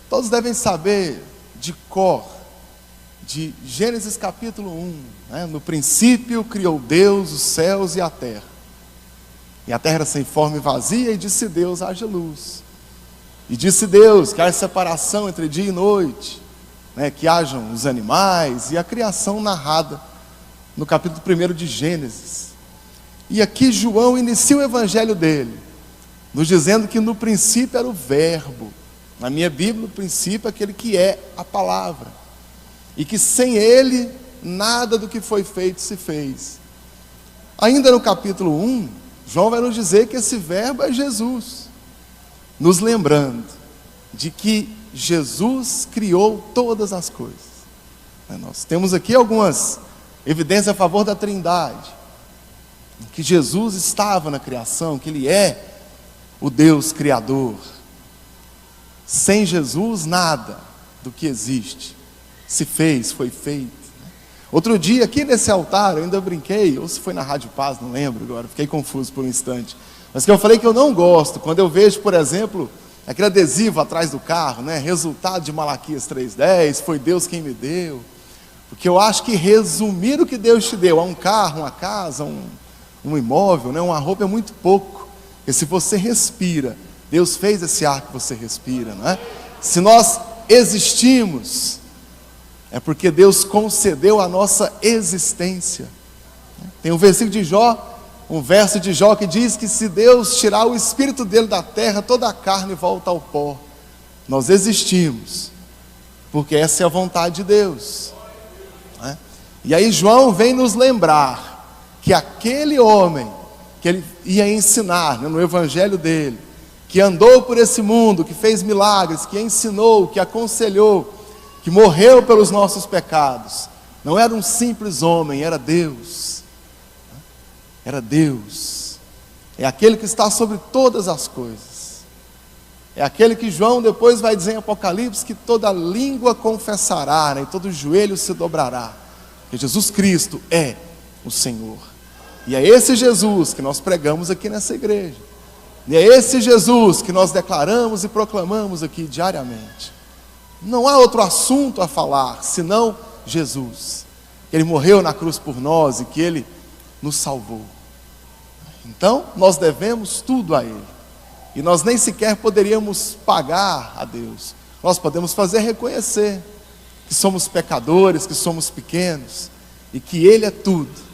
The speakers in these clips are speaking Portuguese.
Todos devem saber de cor, de Gênesis capítulo 1, né? No princípio criou Deus os céus e a terra. E a terra era sem forma e vazia, e disse Deus: haja luz. E disse Deus que haja separação entre dia e noite, né? Que hajam os animais e a criação narrada no capítulo 1 de Gênesis. E aqui João inicia o evangelho dele, nos dizendo que no princípio era o verbo. Na minha Bíblia, o princípio é aquele que é a palavra. E que sem ele, nada do que foi feito se fez. Ainda no capítulo 1, João vai nos dizer que esse verbo é Jesus, nos lembrando de que Jesus criou todas as coisas. Nós temos aqui algumas evidências a favor da Trindade, que Jesus estava na criação, que Ele é o Deus Criador. Sem Jesus, nada do que existe se fez, foi feito. Outro dia, aqui nesse altar, eu ainda brinquei, ou se foi na Rádio Paz, não lembro agora, fiquei confuso por um instante, mas que eu falei que eu não gosto, quando eu vejo, por exemplo, aquele adesivo atrás do carro, né? Resultado de Malaquias 3:10, foi Deus quem me deu. Porque eu acho que resumir o que Deus te deu a um carro, uma casa, um imóvel, né? Uma roupa é muito pouco. Porque se você respira, Deus fez esse ar que você respira, não é? Se nós existimos, é porque Deus concedeu a nossa existência. Tem um versículo de Jó, um verso de Jó que diz que se Deus tirar o espírito dele da terra, toda a carne volta ao pó. Nós existimos, porque essa é a vontade de Deus. E aí João vem nos lembrar que aquele homem que ele ia ensinar, né, no evangelho dele, que andou por esse mundo, que fez milagres, que ensinou, que aconselhou, que morreu pelos nossos pecados, não era um simples homem, era Deus. Era Deus. É aquele que está sobre todas as coisas. É aquele que João depois vai dizer em Apocalipse que toda língua confessará, né, e todo joelho se dobrará, que Jesus Cristo é o Senhor. E é esse Jesus que nós pregamos aqui nessa igreja. E é esse Jesus que nós declaramos e proclamamos aqui diariamente. Não há outro assunto a falar senão Jesus. Que Ele morreu na cruz por nós e que Ele nos salvou. Então, nós devemos tudo a Ele. E nós nem sequer poderíamos pagar a Deus. Nós podemos fazer reconhecer que somos pecadores, que somos pequenos, e que Ele é tudo.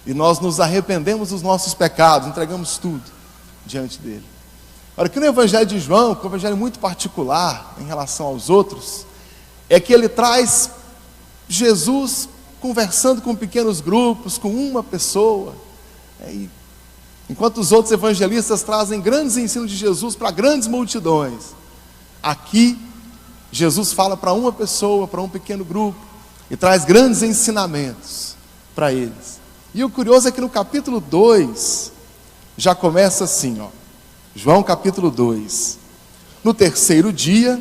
E nós nos arrependemos dos nossos pecados, entregamos tudo diante dEle. Agora, aqui no Evangelho de João, que é um evangelho muito particular em relação aos outros, é que ele traz Jesus conversando com pequenos grupos, com uma pessoa, e enquanto os outros evangelistas trazem grandes ensinos de Jesus para grandes multidões, aqui Jesus fala para uma pessoa, para um pequeno grupo, e traz grandes ensinamentos para eles. E o curioso é que no capítulo 2, já começa assim, ó, João capítulo 2. No terceiro dia,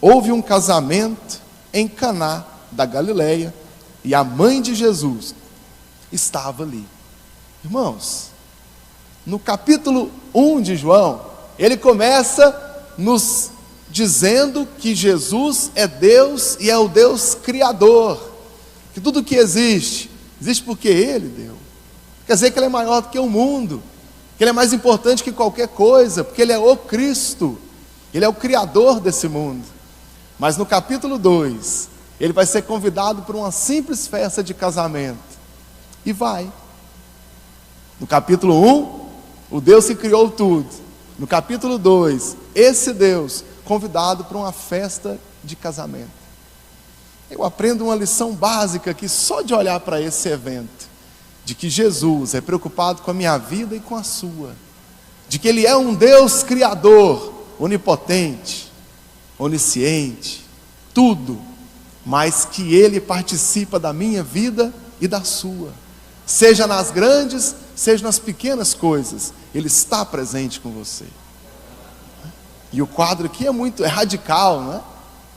houve um casamento em Caná da Galileia, e a mãe de Jesus estava ali. Irmãos, no capítulo 1 de João, ele começa nos dizendo que Jesus é Deus e é o Deus Criador, que tudo que existe porque Ele deu. Quer dizer que Ele é maior do que o mundo, que Ele é mais importante que qualquer coisa, porque Ele é o Cristo, Ele é o Criador desse mundo. Mas no capítulo 2, ele vai ser convidado para uma simples festa de casamento, e vai. No capítulo 1, o Deus que criou tudo. No capítulo 2, esse Deus convidado para uma festa de casamento. Eu aprendo uma lição básica aqui só de olhar para esse evento, de que Jesus é preocupado com a minha vida e com a sua, de que Ele é um Deus criador, onipotente, onisciente, tudo, mas que Ele participa da minha vida e da sua, seja nas grandes, seja nas pequenas coisas, Ele está presente com você. E o quadro aqui é radical, não é?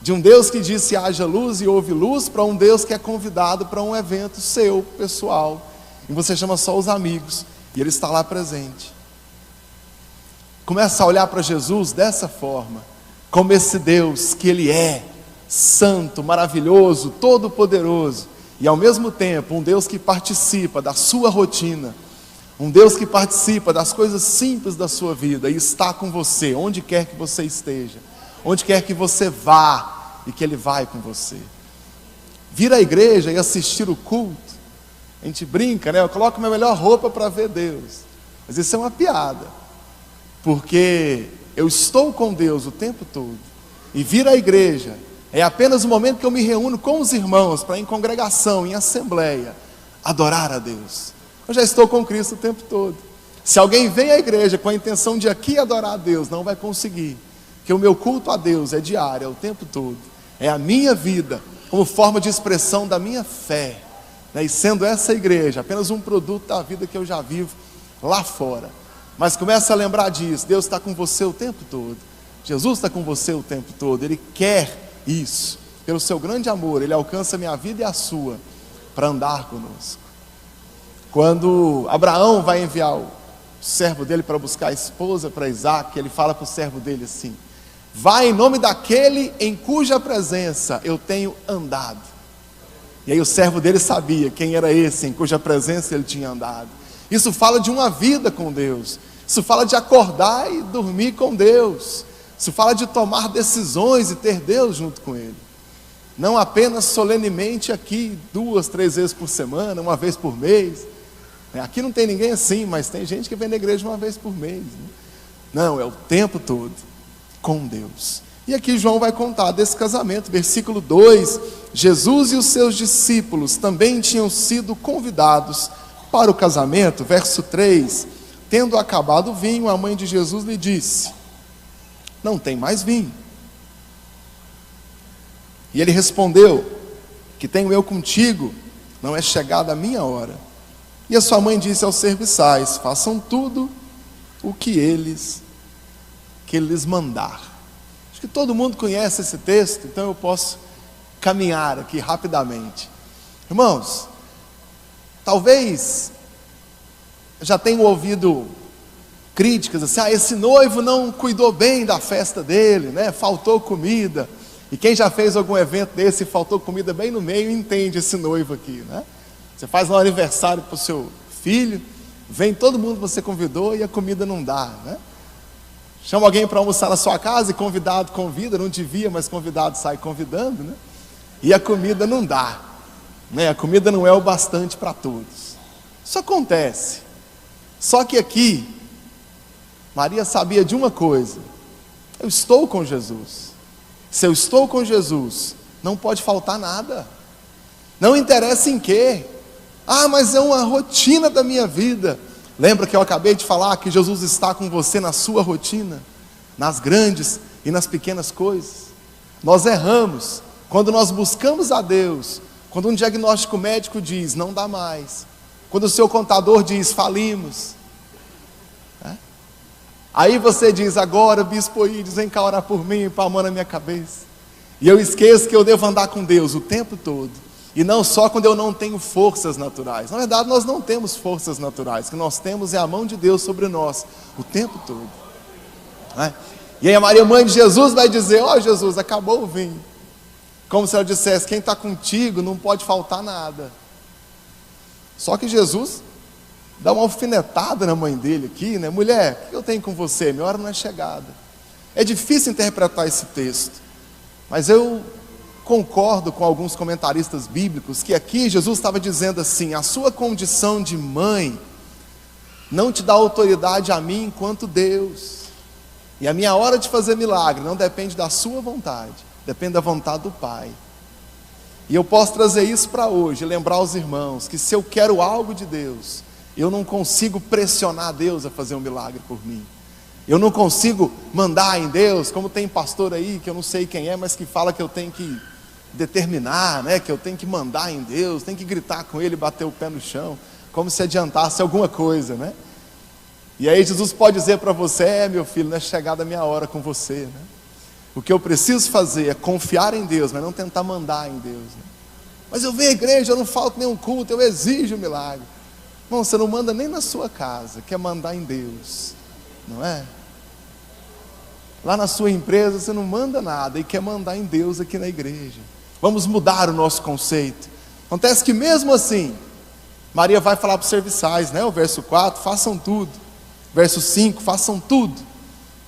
De um Deus que disse haja luz e houve luz, para um Deus que é convidado para um evento seu, pessoal, e você chama só os amigos, e Ele está lá presente. Começa a olhar para Jesus dessa forma, como esse Deus que Ele é santo, maravilhoso, todo-poderoso, e ao mesmo tempo um Deus que participa da sua rotina, um Deus que participa das coisas simples da sua vida e está com você, onde quer que você esteja, onde quer que você vá, e que Ele vai com você. Vir à igreja e assistir o culto, a gente brinca, né? Eu coloco minha melhor roupa para ver Deus, mas isso é uma piada, porque eu estou com Deus o tempo todo, e vir à igreja é apenas o momento que eu me reúno com os irmãos para, em congregação, em assembleia, adorar a Deus. Eu já estou com Cristo o tempo todo. Se alguém vem à igreja com a intenção de aqui adorar a Deus, não vai conseguir, porque o meu culto a Deus é diário, é o tempo todo, é a minha vida, como forma de expressão da minha fé, né? E sendo essa igreja apenas um produto da vida que eu já vivo lá fora. Mas começa a lembrar disso, Deus está com você o tempo todo, Jesus está com você o tempo todo, Ele quer isso, pelo seu grande amor, Ele alcança a minha vida e a sua, para andar conosco. Quando Abraão vai enviar o servo dele para buscar a esposa para Isaac, ele fala para o servo dele assim: vai em nome daquele em cuja presença eu tenho andado. E aí o servo dele sabia quem era esse em cuja presença ele tinha andado. Isso fala de uma vida com Deus, isso fala de acordar e dormir com Deus, isso fala de tomar decisões e ter Deus junto com Ele, não apenas solenemente aqui 2, 3 vezes por semana, uma vez por mês. Aqui não tem ninguém assim, mas tem gente que vem na igreja uma vez por mês, né? Não, é o tempo todo com Deus. E aqui João vai contar desse casamento, versículo 2, Jesus e os seus discípulos também tinham sido convidados para o casamento. Verso 3, tendo acabado o vinho, a mãe de Jesus lhe disse: não tem mais vinho. E ele respondeu: que tenho eu contigo, não é chegada a minha hora. E a sua mãe disse aos serviçais: façam tudo o que ele lhes mandar. Acho que todo mundo conhece esse texto, então eu posso caminhar aqui rapidamente. Irmãos, talvez já tenham ouvido críticas assim: esse noivo não cuidou bem da festa dele, né? Faltou comida. E quem já fez algum evento desse e faltou comida bem no meio, entende esse noivo aqui, né? Você faz um aniversário para o seu filho, vem todo mundo que você convidou e a comida não dá, né? Chama alguém para almoçar na sua casa e convidado convida, não devia, mas convidado sai convidando, né? E a comida não dá, né? A comida não é o bastante para todos. Isso acontece. Só que aqui, Maria sabia de uma coisa: eu estou com Jesus. Se eu estou com Jesus, não pode faltar nada. Não interessa em quê. Mas é uma rotina da minha vida. Lembra que eu acabei de falar que Jesus está com você na sua rotina, nas grandes e nas pequenas coisas. Nós erramos quando nós buscamos a Deus, quando um diagnóstico médico diz: não dá mais, quando o seu contador diz: falimos, né? Aí você diz: agora, bispo Ides, vem cá orar por mim, pôr a mão na minha cabeça. E eu esqueço que eu devo andar com Deus o tempo todo. E não só quando eu não tenho forças naturais. Na verdade, nós não temos forças naturais. O que nós temos é a mão de Deus sobre nós o tempo todo, né? E aí a Maria, mãe de Jesus, vai dizer: Jesus, acabou o vinho. Como se ela dissesse: quem está contigo não pode faltar nada. Só que Jesus dá uma alfinetada na mãe dele aqui, né? Mulher, o que eu tenho com você? Minha hora não é chegada. É difícil interpretar esse texto, mas eu concordo com alguns comentaristas bíblicos que aqui Jesus estava dizendo assim: a sua condição de mãe não te dá autoridade a mim enquanto Deus, e a minha hora de fazer milagre não depende da sua vontade, depende da vontade do Pai. E eu posso trazer isso para hoje, lembrar aos irmãos que se eu quero algo de Deus, eu não consigo pressionar Deus a fazer um milagre por mim. Eu não consigo mandar em Deus, como tem pastor aí, que eu não sei quem é, mas que fala que eu tenho que determinar, né? Que eu tenho que mandar em Deus, tenho que gritar com Ele, bater o pé no chão, como se adiantasse alguma coisa, né? E aí Jesus pode dizer para você: meu filho, não é chegada a minha hora com você, né? O que eu preciso fazer é confiar em Deus, mas não tentar mandar em Deus, né? Mas eu venho à igreja, eu não falto nenhum culto, eu exijo um milagre. Bom, você não manda nem na sua casa, quer mandar em Deus, não é? Lá na sua empresa você não manda nada e quer mandar em Deus aqui na igreja. Vamos mudar o nosso conceito. Acontece que mesmo assim, Maria vai falar para os serviçais, né? O verso 4, façam tudo. Verso 5, façam tudo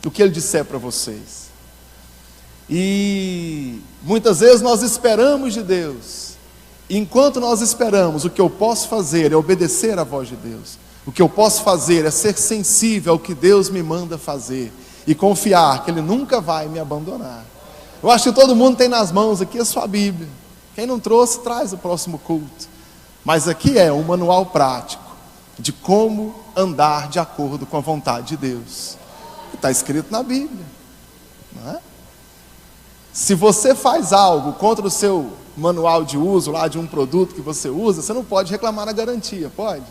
o que ele disser para vocês. E muitas vezes nós esperamos de Deus. Enquanto nós esperamos, o que eu posso fazer é obedecer à voz de Deus. O que eu posso fazer é ser sensível ao que Deus me manda fazer e confiar que Ele nunca vai me abandonar. Eu acho que todo mundo tem nas mãos aqui a sua Bíblia. Quem não trouxe, traz o próximo culto. Mas aqui é um manual prático de como andar de acordo com a vontade de Deus. Está escrito na Bíblia, não é? Se você faz algo contra o seu manual de uso lá de um produto que você usa, você não pode reclamar na garantia, pode?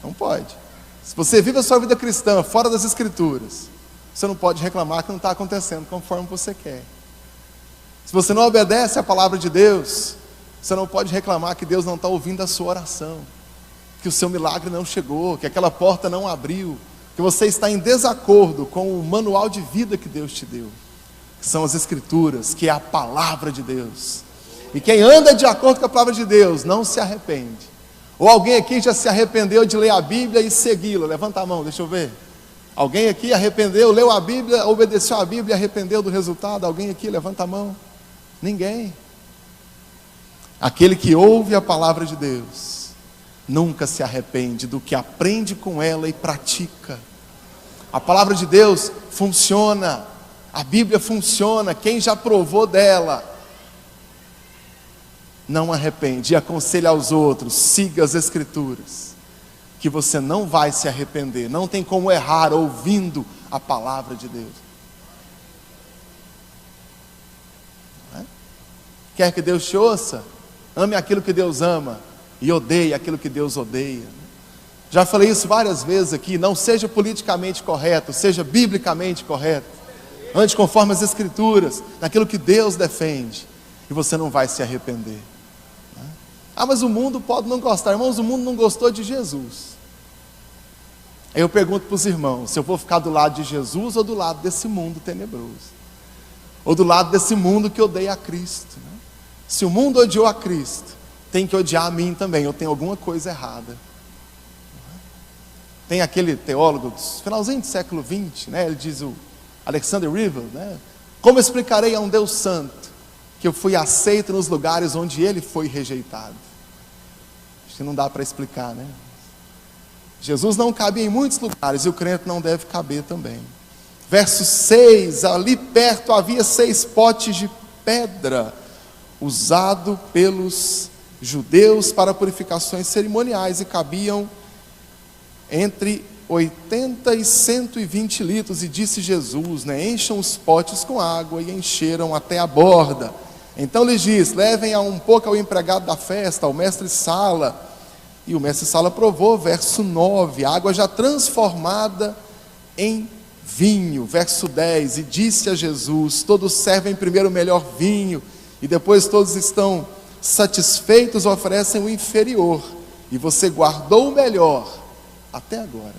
Não pode. Se você vive a sua vida cristã fora das Escrituras, você não pode reclamar que não está acontecendo conforme você quer. Se você não obedece à palavra de Deus, você não pode reclamar que Deus não está ouvindo a sua oração, que o seu milagre não chegou, que aquela porta não abriu, que você está em desacordo com o manual de vida que Deus te deu, que são as Escrituras, que é a palavra de Deus. E quem anda de acordo com a palavra de Deus não se arrepende. Ou alguém aqui já se arrependeu de ler a Bíblia e segui-la? Levanta a mão, deixa eu ver. Alguém aqui arrependeu, leu a Bíblia, obedeceu a Bíblia e arrependeu do resultado? Alguém aqui, levanta a mão. Ninguém. Aquele que ouve a palavra de Deus nunca se arrepende do que aprende com ela e pratica. A palavra de Deus funciona, a Bíblia funciona, quem já provou dela não arrepende. E aconselha aos outros, siga as Escrituras, que você não vai se arrepender. Não tem como errar ouvindo a palavra de Deus. Quer que Deus te ouça? Ame aquilo que Deus ama e odeie aquilo que Deus odeia. Já falei isso várias vezes aqui. Não seja politicamente correto, seja biblicamente correto. Ande conforme as Escrituras, naquilo que Deus defende, e você não vai se arrepender. Ah, mas o mundo pode não gostar. Irmãos, o mundo não gostou de Jesus. Aí eu pergunto para os irmãos, se eu vou ficar do lado de Jesus ou do lado desse mundo tenebroso? Ou do lado desse mundo que odeia a Cristo, né? Se o mundo odiou a Cristo, tem que odiar a mim também. Eu tenho alguma coisa errada. Tem aquele teólogo do finalzinho do século XX, né? Ele diz, o Alexander Revell, né? Como explicarei a um Deus santo que eu fui aceito nos lugares onde Ele foi rejeitado? Acho que não dá para explicar, né? Jesus não cabia em muitos lugares e o crente não deve caber também. Verso 6, ali perto havia 6 potes de pedra, usado pelos judeus para purificações cerimoniais, e cabiam entre 80 e 120 litros, e disse Jesus, né, encham os potes com água, e encheram até a borda. Então lhes disse, levem um pouco ao empregado da festa, ao mestre-sala, e o mestre-sala provou. Verso 9, a água já transformada em vinho. Verso 10, e disse a Jesus, todos servem primeiro o melhor vinho, e depois todos estão satisfeitos, oferecem o inferior, e você guardou o melhor até agora.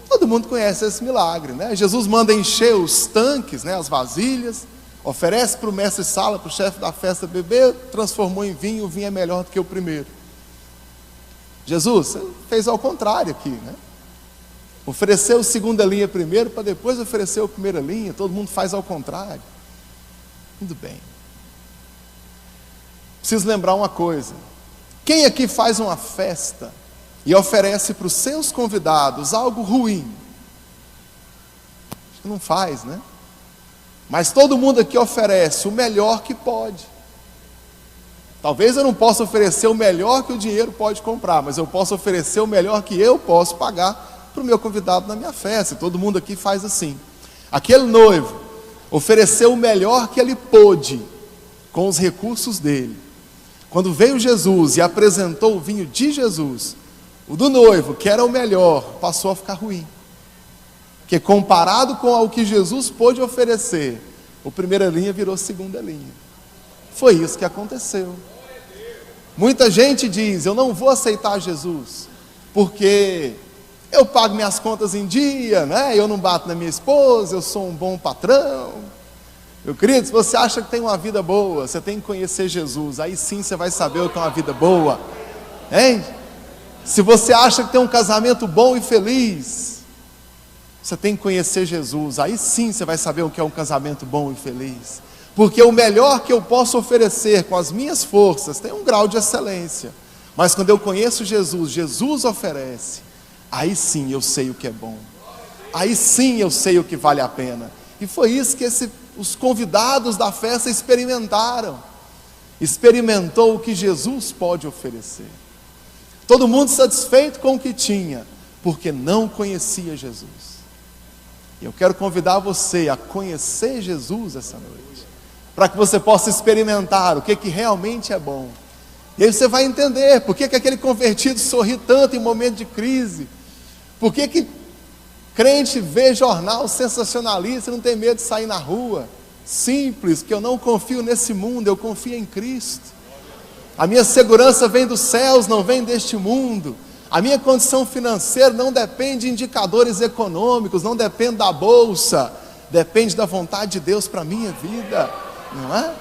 Todo mundo conhece esse milagre, né? Jesus manda encher os tanques, né, as vasilhas, oferece para o mestre-sala, para o chefe da festa beber, transformou em vinho, o vinho é melhor do que o primeiro. Jesus fez ao contrário aqui, né? Ofereceu segunda linha primeiro, para depois oferecer a primeira linha. Todo mundo faz ao contrário. Tudo bem. Preciso lembrar uma coisa. Quem aqui faz uma festa e oferece para os seus convidados algo ruim? Acho que não faz, né? Mas todo mundo aqui oferece o melhor que pode. Talvez eu não possa oferecer o melhor que o dinheiro pode comprar, mas eu posso oferecer o melhor que eu posso pagar para o meu convidado na minha festa. Todo mundo aqui faz assim. Aquele noivo ofereceu o melhor que ele pôde com os recursos dele. Quando veio Jesus e apresentou o vinho de Jesus, o do noivo, que era o melhor, passou a ficar ruim. Porque comparado com o que Jesus pôde oferecer, o primeira linha virou segunda linha. Foi isso que aconteceu. Muita gente diz, eu não vou aceitar Jesus, porque eu pago minhas contas em dia, né? Eu não bato na minha esposa, eu sou um bom patrão. Meu querido, se você acha que tem uma vida boa, você tem que conhecer Jesus, aí sim você vai saber o que é uma vida boa, hein? Se você acha que tem um casamento bom e feliz, você tem que conhecer Jesus, aí sim você vai saber o que é um casamento bom e feliz, porque o melhor que eu posso oferecer com as minhas forças tem um grau de excelência, mas quando eu conheço Jesus, Jesus oferece, aí sim eu sei o que é bom, aí sim eu sei o que vale a pena. E foi isso que os convidados da festa experimentaram. Experimentou o que Jesus pode oferecer. Todo mundo satisfeito com o que tinha, porque não conhecia Jesus. E eu quero convidar você a conhecer Jesus essa noite, para que você possa experimentar o que realmente é bom. E aí você vai entender por que aquele convertido sorri tanto em momento de crise, por que crente vê jornal sensacionalista e não tem medo de sair na rua. Simples, que eu não confio nesse mundo, eu confio em Cristo. A minha segurança vem dos céus, não vem deste mundo. A minha condição financeira não depende de indicadores econômicos, não depende da bolsa, depende da vontade de Deus para a minha vida, não é?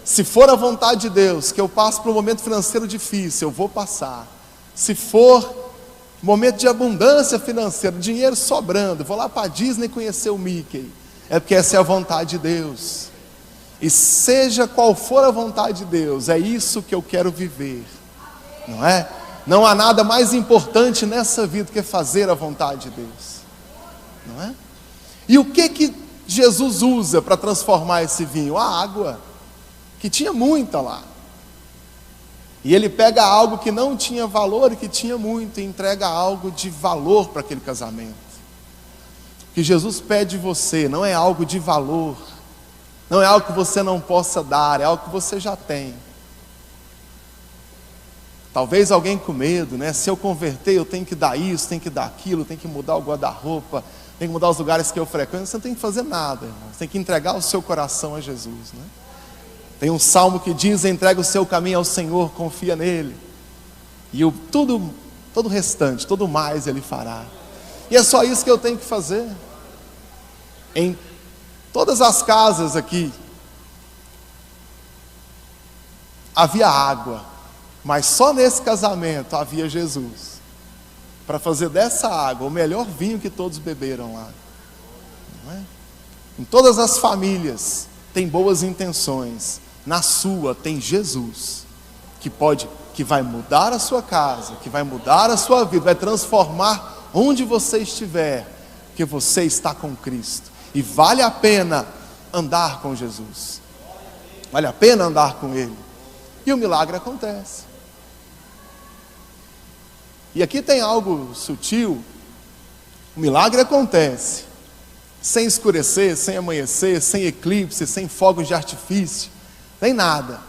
Se for a vontade de Deus que eu passe por um momento financeiro difícil, eu vou passar. Se for momento de abundância financeira, dinheiro sobrando, vou lá para a Disney conhecer o Mickey, é porque essa é a vontade de Deus. E seja qual for a vontade de Deus, é isso que eu quero viver, não é? Não há nada mais importante nessa vida do que fazer a vontade de Deus, não é? E o que Jesus usa para transformar esse vinho? A água, que tinha muita lá. E ele pega algo que não tinha valor e que tinha muito, e entrega algo de valor para aquele casamento. O que Jesus pede de você não é algo de valor, não é algo que você não possa dar, é algo que você já tem. Talvez alguém com medo, né? Se eu converter, eu tenho que dar isso, tenho que dar aquilo, tenho que mudar o guarda-roupa, tenho que mudar os lugares que eu frequento. Você não tem que fazer nada, irmão. Você tem que entregar o seu coração a Jesus, né? Tem um salmo que diz: entrega o seu caminho ao Senhor, confia nele, e todo o restante, todo mais ele fará. E é só isso que eu tenho que fazer. Em todas as casas aqui havia água, mas só nesse casamento havia Jesus, para fazer dessa água o melhor vinho que todos beberam lá, não é? Em todas as famílias tem boas intenções, na sua tem Jesus, que vai mudar a sua casa, que vai mudar a sua vida, vai transformar onde você estiver, porque você está com Cristo, e vale a pena andar com Jesus, vale a pena andar com Ele, e o milagre acontece. E aqui tem algo sutil. O milagre acontece sem escurecer, sem amanhecer, sem eclipse, sem fogos de artifício, nem nada.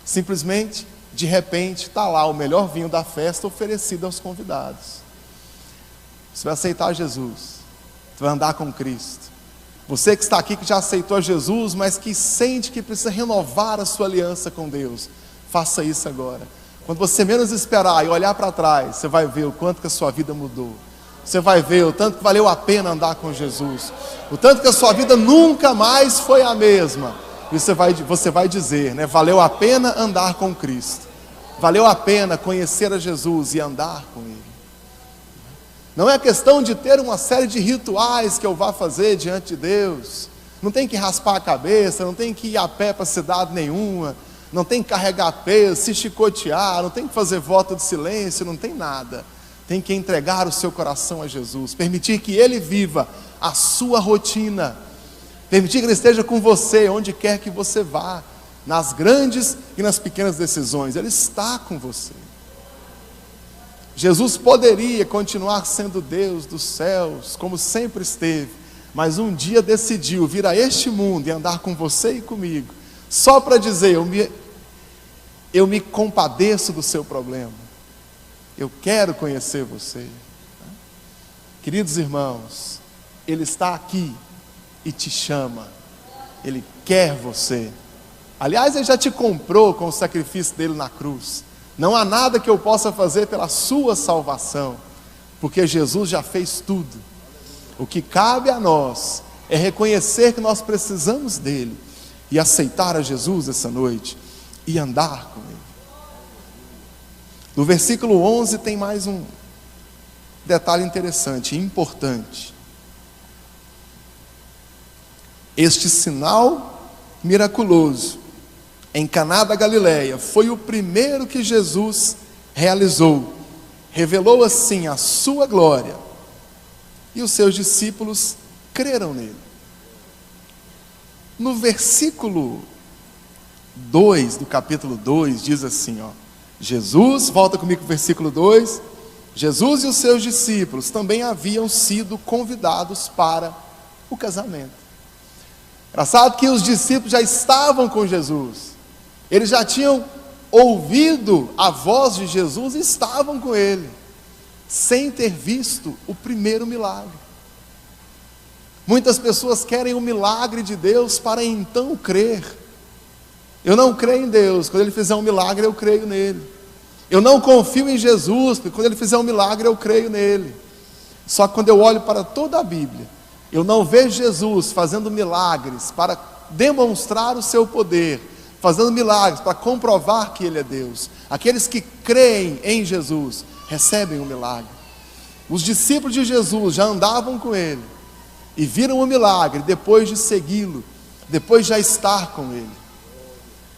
Simplesmente, de repente, está lá o melhor vinho da festa oferecido aos convidados. Você vai aceitar Jesus, você vai andar com Cristo. Você que está aqui, que já aceitou Jesus, mas que sente que precisa renovar a sua aliança com Deus, faça isso agora. Quando você menos esperar e olhar para trás, você vai ver o quanto que a sua vida mudou. Você vai ver o tanto que valeu a pena andar com Jesus, o tanto que a sua vida nunca mais foi a mesma. E você vai dizer, né? Valeu a pena andar com Cristo, valeu a pena conhecer a Jesus e andar com Ele. Não é questão de ter uma série de rituais que eu vá fazer diante de Deus. Não tem que raspar a cabeça, não tem que ir a pé para cidade nenhuma, não tem que carregar peso, se chicotear, não tem que fazer voto de silêncio, não tem nada. Tem que entregar o seu coração a Jesus, permitir que Ele viva a sua rotina, permitir que Ele esteja com você, onde quer que você vá, nas grandes e nas pequenas decisões, Ele está com você. Jesus poderia continuar sendo Deus dos céus, como sempre esteve, mas um dia decidiu vir a este mundo e andar com você e comigo, só para dizer: eu me compadeço do seu problema, eu quero conhecer você. Queridos irmãos, Ele está aqui e te chama, Ele quer você. Aliás, Ele já te comprou com o sacrifício dele na cruz. Não há nada que eu possa fazer pela sua salvação, porque Jesus já fez tudo. O que cabe a nós é reconhecer que nós precisamos dele e aceitar a Jesus essa noite e andar com ele. No versículo 11 tem mais um detalhe interessante e importante. Este sinal miraculoso em Caná da Galileia foi o primeiro que Jesus realizou. Revelou assim a sua glória, e os seus discípulos creram nele. No versículo 2 do capítulo 2 diz assim, Jesus, volta comigo para o versículo 2, Jesus e os seus discípulos também haviam sido convidados para o casamento. Engraçado que os discípulos já estavam com Jesus, eles já tinham ouvido a voz de Jesus e estavam com ele, sem ter visto o primeiro milagre. Muitas pessoas querem o milagre de Deus para então crer. Eu não creio em Deus, quando ele fizer um milagre eu creio nele. Eu não confio em Jesus, porque quando ele fizer um milagre eu creio nele. Só que quando eu olho para toda a Bíblia, eu não vejo Jesus fazendo milagres para demonstrar o seu poder, fazendo milagres para comprovar que ele é Deus. Aqueles que creem em Jesus recebem o milagre. Os discípulos de Jesus já andavam com ele e viram o milagre depois de segui-lo, depois de já estar com ele.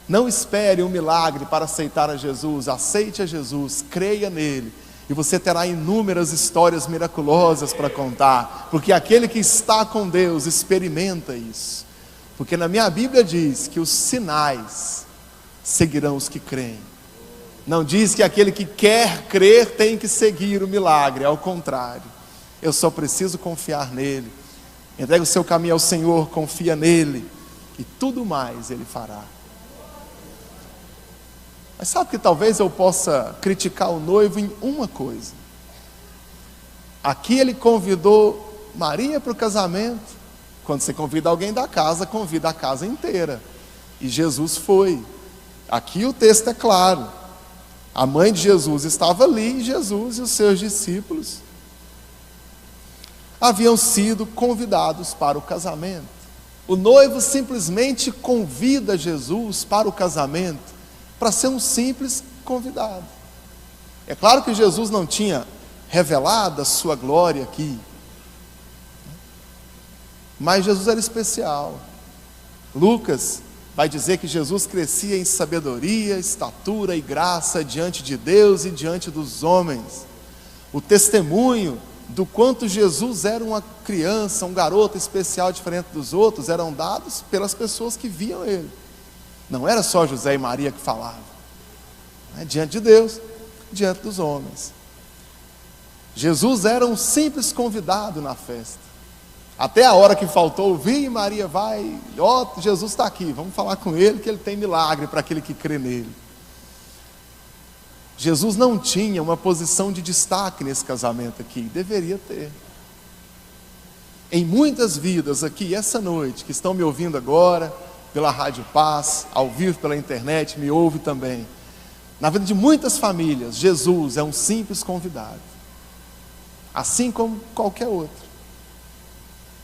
Não espere um milagre para aceitar a Jesus, aceite a Jesus, creia nele, e você terá inúmeras histórias miraculosas para contar, porque aquele que está com Deus experimenta isso. Porque na minha Bíblia diz que os sinais seguirão os que creem. Não diz que aquele que quer crer tem que seguir o milagre, ao contrário. Eu só preciso confiar nele. Entrega o seu caminho ao Senhor, confia nele, e tudo mais ele fará. Mas sabe que talvez eu possa criticar o noivo em uma coisa. Aqui ele convidou Maria para o casamento. Quando você convida alguém da casa, convida a casa inteira. E Jesus foi. Aqui o texto é claro. A mãe de Jesus estava ali, e Jesus e os seus discípulos haviam sido convidados para o casamento. O noivo simplesmente convida Jesus para o casamento, para ser um simples convidado. É claro que Jesus não tinha revelado a sua glória aqui, mas Jesus era especial. Lucas vai dizer que Jesus crescia em sabedoria, estatura e graça diante de Deus e diante dos homens. O testemunho do quanto Jesus era uma criança, um garoto especial diferente dos outros, eram dados pelas pessoas que viam ele. Não era só José e Maria que falavam, diante de Deus, diante dos homens. Jesus era um simples convidado na festa. Até a hora que faltou ouvir, e Maria vai, Jesus está aqui, vamos falar com ele que ele tem milagre para aquele que crê nele. Jesus não tinha uma posição de destaque nesse casamento aqui, deveria ter. Em muitas vidas aqui, essa noite, que estão me ouvindo agora, pela Rádio Paz, ao vivo pela internet, me ouve também. Na vida de muitas famílias, Jesus é um simples convidado, assim como qualquer outro.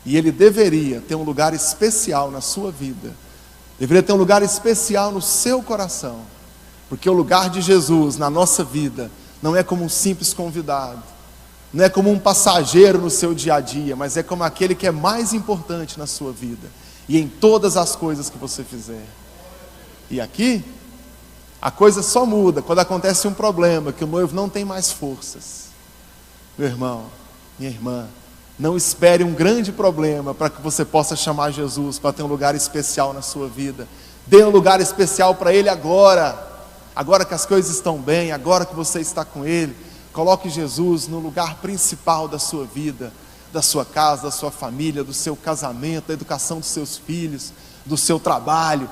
E ele deveria ter um lugar especial na sua vida, deveria ter um lugar especial no seu coração, porque o lugar de Jesus na nossa vida não é como um simples convidado, não é como um passageiro no seu dia a dia, mas é como aquele que é mais importante na sua vida e em todas as coisas que você fizer. E aqui a coisa só muda quando acontece um problema, que o noivo não tem mais forças. Meu irmão, minha irmã, não espere um grande problema para que você possa chamar Jesus para ter um lugar especial na sua vida. Dê um lugar especial para Ele agora que as coisas estão bem, agora que você está com Ele. Coloque Jesus no lugar principal da sua vida, da sua casa, da sua família, do seu casamento, da educação dos seus filhos, do seu trabalho,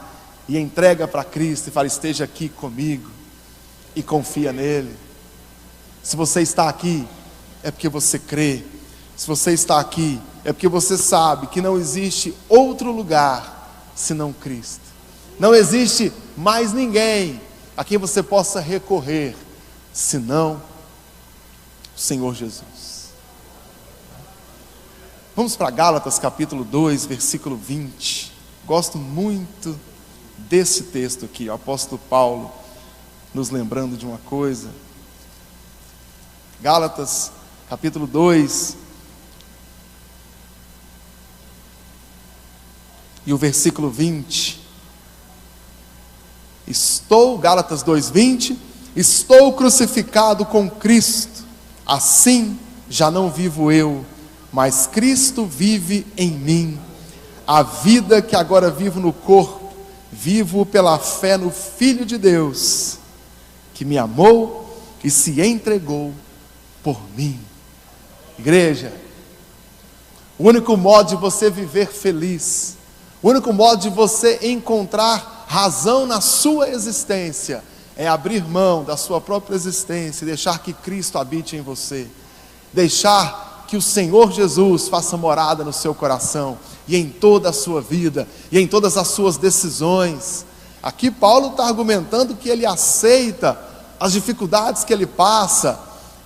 e entrega para Cristo e fala: esteja aqui comigo, e confia nele. Se você está aqui, é porque você crê. Se você está aqui, é porque você sabe que não existe outro lugar senão Cristo. Não existe mais ninguém a quem você possa recorrer senão o Senhor Jesus. Vamos para Gálatas capítulo 2, versículo 20. Gosto muito desse texto aqui, o apóstolo Paulo nos lembrando de uma coisa. Gálatas capítulo 2 e o versículo 20. Gálatas 2:20, estou crucificado com Cristo, assim já não vivo eu, mas Cristo vive em mim. A vida que agora vivo no corpo, vivo pela fé no Filho de Deus, que me amou e se entregou por mim. Igreja, o único modo de você viver feliz, o único modo de você encontrar razão na sua existência, é abrir mão da sua própria existência e deixar que Cristo habite em você, deixar que o Senhor Jesus faça morada no seu coração e em toda a sua vida e em todas as suas decisões. Aqui Paulo está argumentando que ele aceita as dificuldades que ele passa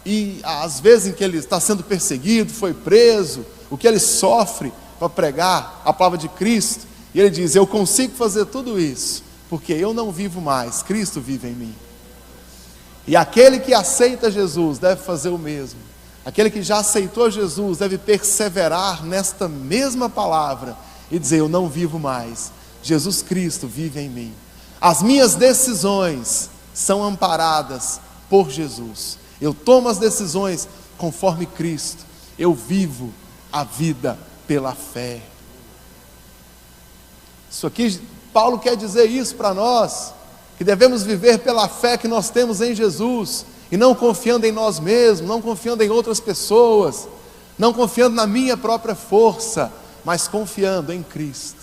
e as vezes em que ele está sendo perseguido, foi preso, o que ele sofre para pregar a palavra de Cristo. E ele diz, eu consigo fazer tudo isso, porque eu não vivo mais, Cristo vive em mim. E aquele que aceita Jesus deve fazer o mesmo. Aquele que já aceitou Jesus deve perseverar nesta mesma palavra e dizer, eu não vivo mais, Jesus Cristo vive em mim. As minhas decisões são amparadas por Jesus. Eu tomo as decisões conforme Cristo. Eu vivo a vida pela fé. Isso aqui, Paulo quer dizer isso para nós, que devemos viver pela fé que nós temos em Jesus, e não confiando em nós mesmos, não confiando em outras pessoas, não confiando na minha própria força, mas confiando em Cristo,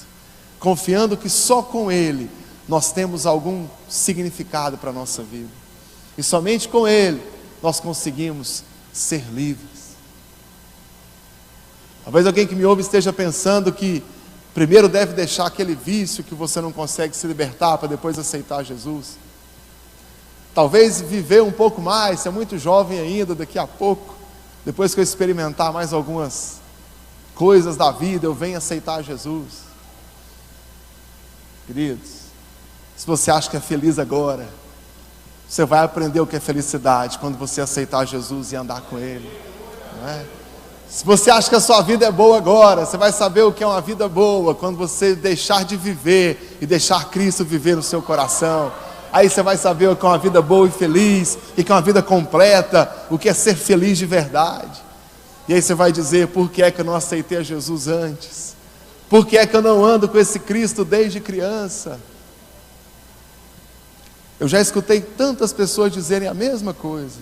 confiando que só com Ele nós temos algum significado para a nossa vida, e somente com Ele nós conseguimos ser livres. Talvez alguém que me ouve esteja pensando que primeiro deve deixar aquele vício que você não consegue se libertar para depois aceitar Jesus. Talvez viver um pouco mais, você é muito jovem ainda, daqui a pouco, depois que eu experimentar mais algumas coisas da vida, eu venho aceitar Jesus. Queridos, se você acha que é feliz agora, você vai aprender o que é felicidade quando você aceitar Jesus e andar com Ele, não é? Se você acha que a sua vida é boa agora, você vai saber o que é uma vida boa quando você deixar de viver e deixar Cristo viver no seu coração. Aí você vai saber o que é uma vida boa e feliz, o que é uma vida completa, o que é ser feliz de verdade. E aí você vai dizer, por que é que eu não aceitei a Jesus antes? Por que é que eu não ando com esse Cristo desde criança? Eu já escutei tantas pessoas dizerem a mesma coisa.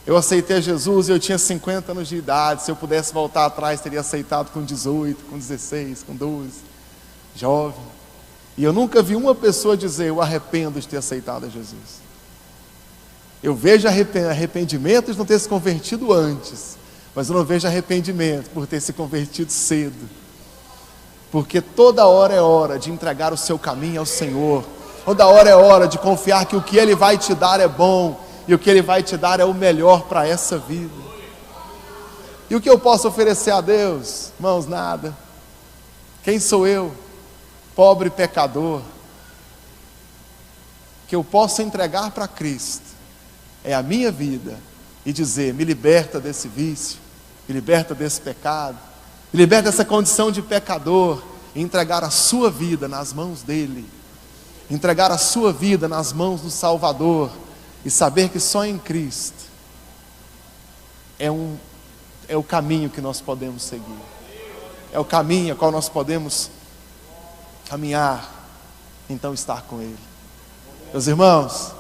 Eu aceitei a Jesus e eu tinha 50 anos de idade, se eu pudesse voltar atrás, teria aceitado com 18, com 16, com 12, jovem. E eu nunca vi uma pessoa dizer, eu arrependo de ter aceitado a Jesus. Eu vejo arrependimento de não ter se convertido antes, mas eu não vejo arrependimento por ter se convertido cedo. Porque toda hora é hora de entregar o seu caminho ao Senhor, toda hora é hora de confiar que o que Ele vai te dar é bom, e o que Ele vai te dar é o melhor para essa vida. E o que eu posso oferecer a Deus? Irmãos, nada. Quem sou eu? Pobre pecador. Que eu posso entregar para Cristo é a minha vida e dizer, me liberta desse vício, me liberta desse pecado, me liberta dessa condição de pecador, e entregar a sua vida nas mãos dEle, entregar a sua vida nas mãos do Salvador, e saber que só em Cristo é o caminho que nós podemos seguir, é o caminho ao qual nós podemos caminhar, então estar com Ele. Meus irmãos,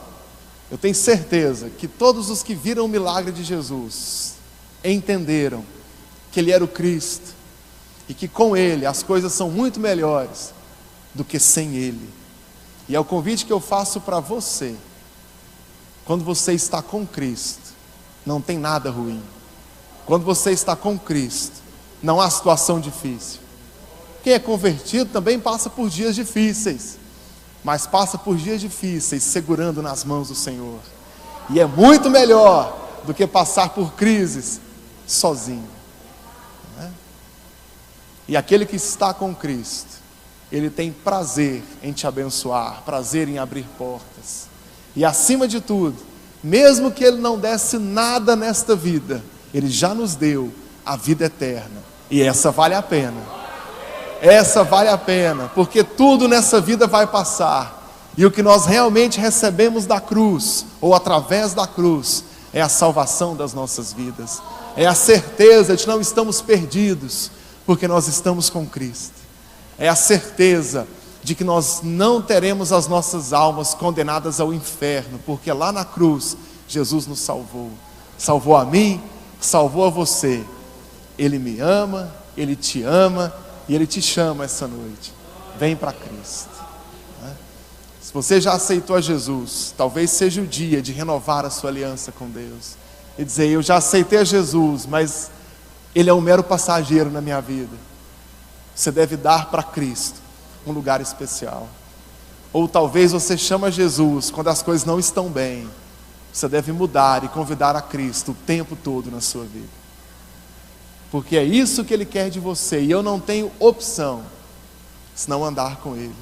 eu tenho certeza que todos os que viram o milagre de Jesus entenderam que Ele era o Cristo e que com Ele as coisas são muito melhores do que sem Ele. E é o convite que eu faço para você. Quando você está com Cristo, não tem nada ruim. Quando você está com Cristo, não há situação difícil. Quem é convertido também passa por dias difíceis, mas passa por dias difíceis segurando nas mãos do Senhor. E é muito melhor do que passar por crises sozinho, né? E aquele que está com Cristo, ele tem prazer em te abençoar, prazer em abrir portas. E acima de tudo, mesmo que ele não desse nada nesta vida, ele já nos deu a vida eterna. E essa vale a pena. Essa vale a pena, porque tudo nessa vida vai passar. E o que nós realmente recebemos da cruz, ou através da cruz, é a salvação das nossas vidas. É a certeza de que não estamos perdidos, porque nós estamos com Cristo. É a certeza de que nós não teremos as nossas almas condenadas ao inferno, porque lá na cruz, Jesus nos salvou. Salvou a mim, salvou a você. Ele me ama, Ele te ama, e Ele te chama essa noite. Vem para Cristo. Se você já aceitou a Jesus, talvez seja o dia de renovar a sua aliança com Deus. E dizer, eu já aceitei a Jesus, mas Ele é um mero passageiro na minha vida. Você deve dar para Cristo um lugar especial. Ou talvez você chama Jesus quando as coisas não estão bem. Você deve mudar e convidar a Cristo o tempo todo na sua vida. Porque é isso que Ele quer de você. E eu não tenho opção senão andar com Ele.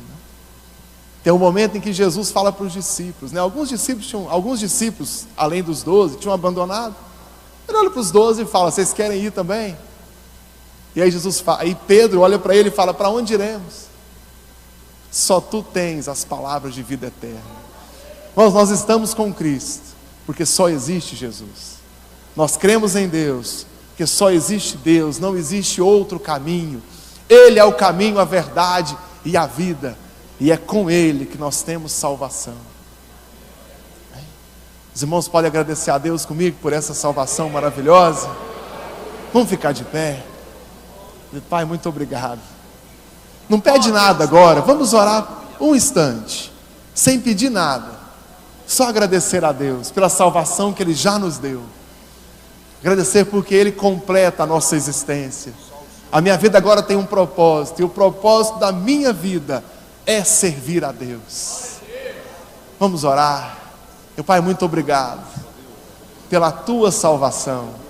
Tem um momento em que Jesus fala para os discípulos, né? Alguns discípulos, além dos 12, tinham abandonado. Ele olha para os 12 e fala, vocês querem ir também? E aí aí Pedro olha para ele e fala, para onde iremos? Só tu tens as palavras de vida eterna. Nós estamos com Cristo, porque só existe Jesus. Nós cremos em Deus, porque só existe Deus, não existe outro caminho. Ele é o caminho, a verdade e a vida. E é com Ele que nós temos salvação. Os irmãos podem agradecer a Deus comigo por essa salvação maravilhosa? Vamos ficar de pé. Pai, muito obrigado. Não pede nada agora, vamos orar um instante, sem pedir nada. Só agradecer a Deus pela salvação que Ele já nos deu. Agradecer porque Ele completa a nossa existência. A minha vida agora tem um propósito, e o propósito da minha vida é servir a Deus. Vamos orar. Meu Pai, muito obrigado pela Tua salvação.